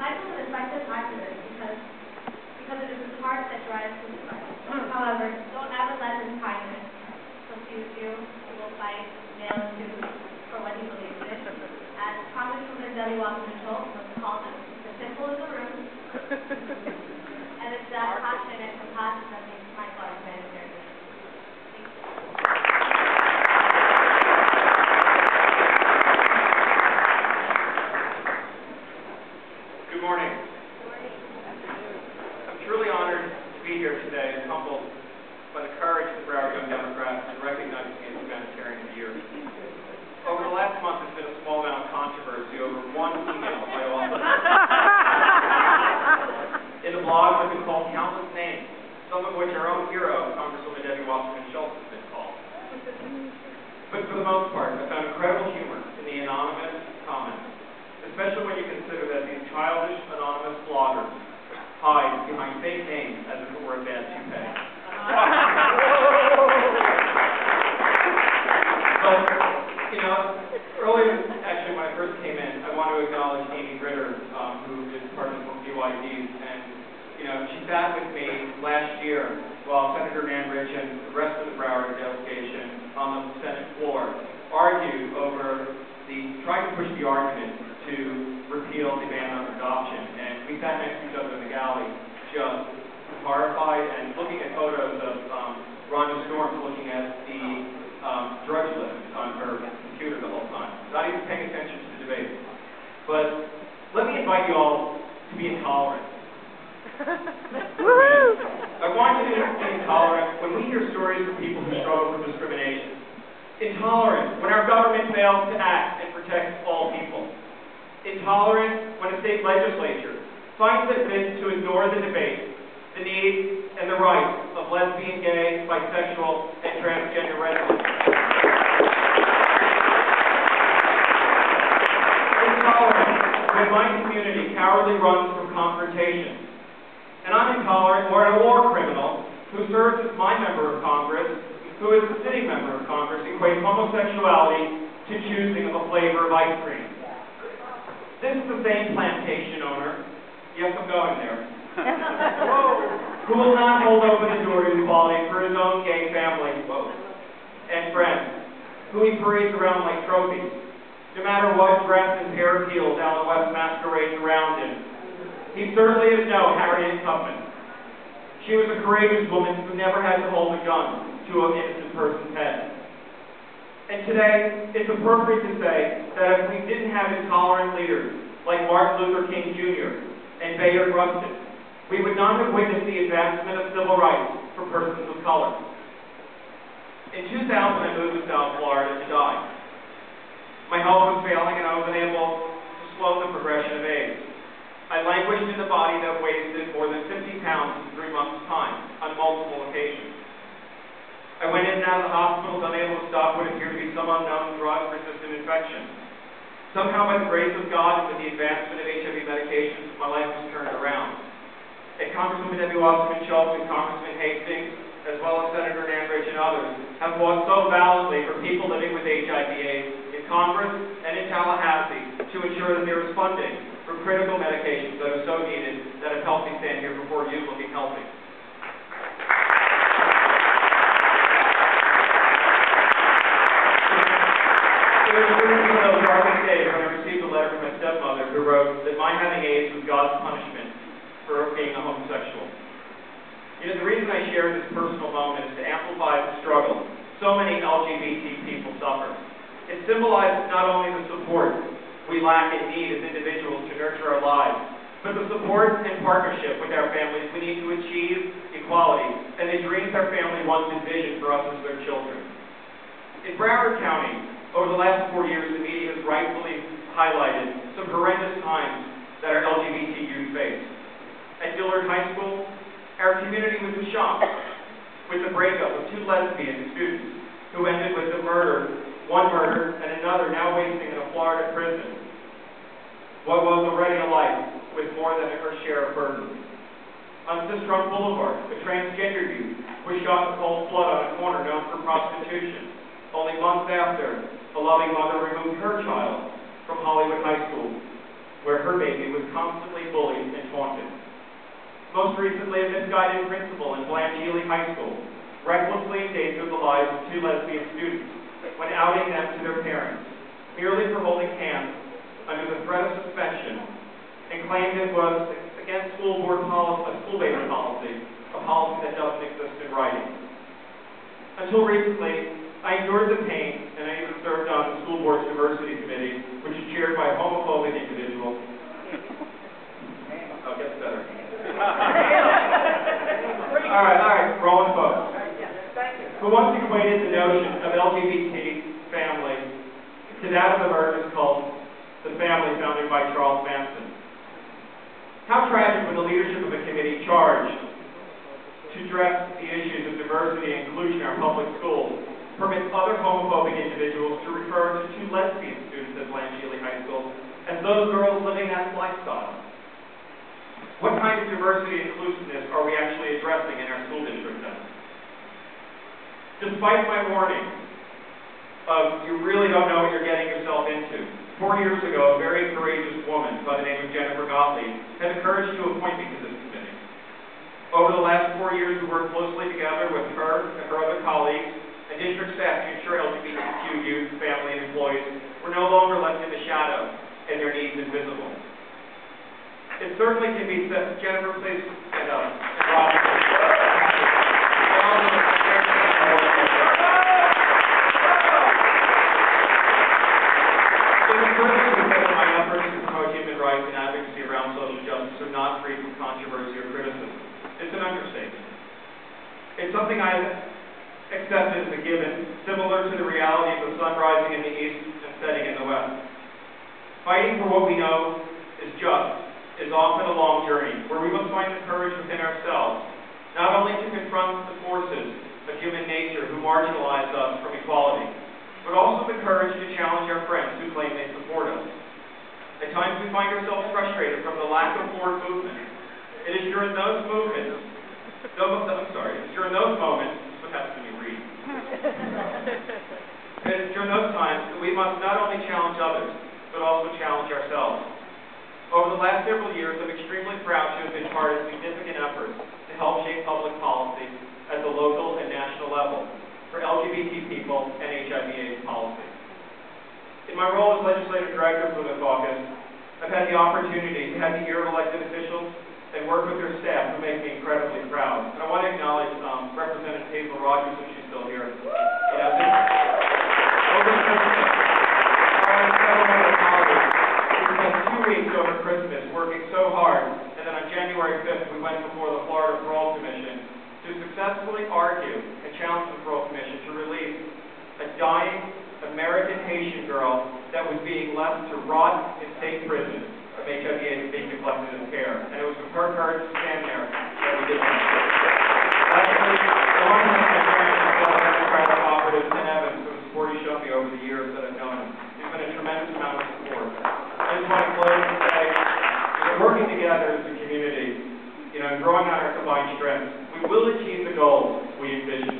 Michael is an effective activist because it is his heart that drives his life. However, don't ever let his kindness confuse you. He will fight nail and tooth for what he believes in. As Congresswoman Debbie Wasserman-Schultz once called him, the simple is the room. And it's that passion and compassion that makes Michael our humanitarian. Thank you. Good morning. I'm truly honored to be here today and humbled by the courage of the Broward Young Democrats in recognizing me as Humanitarian of the Year. Over the last month, there's been a small amount of controversy over one email by author. In the blog, I've been called countless names, some of which our own hero, Congresswoman Debbie Wasserman-Schultz, has been called. But for the most part, I found incredible humor in the anonymous comments, especially when you consider that these childish, anonymous bloggers hide behind fake names as if it were a bad toupee. But, you know, earlier, actually, when I first came in, I want to acknowledge Amy Ritter, who is part of the BYD, and, you know, she sat with me last year while Senator Manrich and the rest of the Broward delegation on the Senate floor argued over tried to push the argument to repeal the ban on adoption, and we sat next to each other in the galley, just horrified and looking at photos of Rhonda Storms looking at the drudge list on her computer the whole time, not even paying attention to the debate. But let me invite you all to be intolerant. I want you to be intolerant when we hear stories from people who struggle with discrimination. Intolerant when our government fails to act and protect all people. Intolerant when a state legislature finds it fit to ignore the debate, the needs, and the rights of lesbian, gay, bisexual, and transgender residents. Intolerant when my community cowardly runs from confrontation. And I'm intolerant when a war criminal who serves as my member of Congress, who is a sitting member of Congress, equates homosexuality to choosing of a flavor of ice cream. This is the same plantation owner, yes, I'm going there, who will not hold open the door to equality for his own gay family and friends, who he parades around like trophies, no matter what dress and pair of heels Alan West masquerades around in. He certainly is no Harriet Tubman. She was a courageous woman who never had to hold a gun to an innocent person's head. And today, it's appropriate to say that if we didn't have intolerant leaders like Martin Luther King Jr. and Bayard Rustin, we would not have witnessed the advancement of civil rights for persons of color. In 2000, I moved to South Florida to die. My health was failing and I was unable to slow the progression of AIDS. I languished in a body that wasted more than 50 pounds in 3 months' time on multiple occasions. I went in and out of the hospitals unable to stop what appeared to be some unknown drug-resistant infection. Somehow, by the grace of God and with the advancement of HIV medications, my life was turned around. And Congresswoman Debbie Wasserman-Schultz and Congressman Hagen, as well as Senator Manrich and others, have fought so valiantly for people living with HIV/AIDS in Congress and in Tallahassee to ensure that there is funding for critical medications that are so needed that have helped me stand here before you looking healthy. It was during those darkest days when I received a letter from my stepmother who wrote that my having AIDS was God's punishment for being a homosexual. You know, the reason I share this personal moment is to amplify the struggle so many LGBT people suffer. It symbolizes not only the support we lack and need as individuals to nurture our lives, but the support and partnership with our families we need to achieve equality and the dreams our family once envisioned for us as their children. In Broward County, over the last 4 years, the media has rightfully highlighted some horrendous times that our LGBT youth face. At Dillard High School, our community was in shock with the breakup of 2 lesbian students who ended with one murder and another now wasting in a Florida prison what was already a life with more than her share of burdens. On Sistrunk Boulevard, a transgender youth was shot in cold blood on a corner known for prostitution, only months after a loving mother removed her child from Hollywood High School. where her baby was constantly bullied and taunted. Most recently, a misguided principal in Blanche High School recklessly endangered the lives of 2 lesbian students when outing them to their parents, merely for holding hands under the threat of suspension, and claimed it was against school-based policy, a policy that doesn't exist in writing. Until recently, I endured the pain, and I even served on the school board's diversity committee, which is chaired by a homophobic individual. Oh, it gets better. All right, rolling folks. Who once equated the notion of LGBT family to that of the murderous cult, the family founded by Charles Manson. How tragic when the leadership of a committee charged to address the issues of diversity and inclusion in our public schools permits other homophobic individuals to refer to 2 lesbian students at Blanche High School as those girls living that lifestyle. What kind of diversity and inclusiveness are we actually addressing in our school district then? Despite my warning of you really don't know what you're getting yourself into, 4 years ago, a very courageous woman by the name of Jennifer Gottlieb had the courage to appoint me to this committee. Over the last 4 years, we worked closely together with her and her other colleagues and district staff to ensure LGBTQ youth, family, and employees were no longer left in the shadow and their needs invisible. It certainly can be said, Jennifer, please stand up. My efforts to promote human rights and advocacy around social justice are not free from controversy or criticism. It's an understatement. It's something I accepted as a given, similar to the reality of the sun rising in the east and setting in the west. Fighting for what we know is just is often a long journey, where we must find the courage within ourselves, not only to confront the forces of human nature who marginalize us from equality, but also the courage to challenge our friends who claim they support us. At times we find ourselves frustrated from the lack of forward movement. It is during those moments, this happens when you read. It is during those times that we must not only challenge others, but also challenge ourselves. Over the last several years, I'm extremely proud to have been part of significant efforts to help shape public policy at the local and national level for LGBT people and HIV/AIDS policy. In my role as legislative director for the caucus, I've had the opportunity to have the ear of elected officials and work with their staff who make me incredibly proud. And I want to acknowledge Representative Hagen, if she's still here. Over Christmas, several other colleagues, we spent 2 weeks over Christmas working so hard, and then on January 5th, we went before the Florida Parole Commission to successfully argue and challenge the Parole Commission to release a dying American Haitian girl that was being left to rot in state prison of HIV/AIDS being neglected in care. And it was with her courage to stand there that we did that. Lastly, I want to thank my parents and fellow Democratic operatives and Evans for the support he's shown me over the years that I've known him. He's been a tremendous amount of support. I just want to close and say, working together as a community, and drawing on our combined strengths, we will achieve the goals we envision.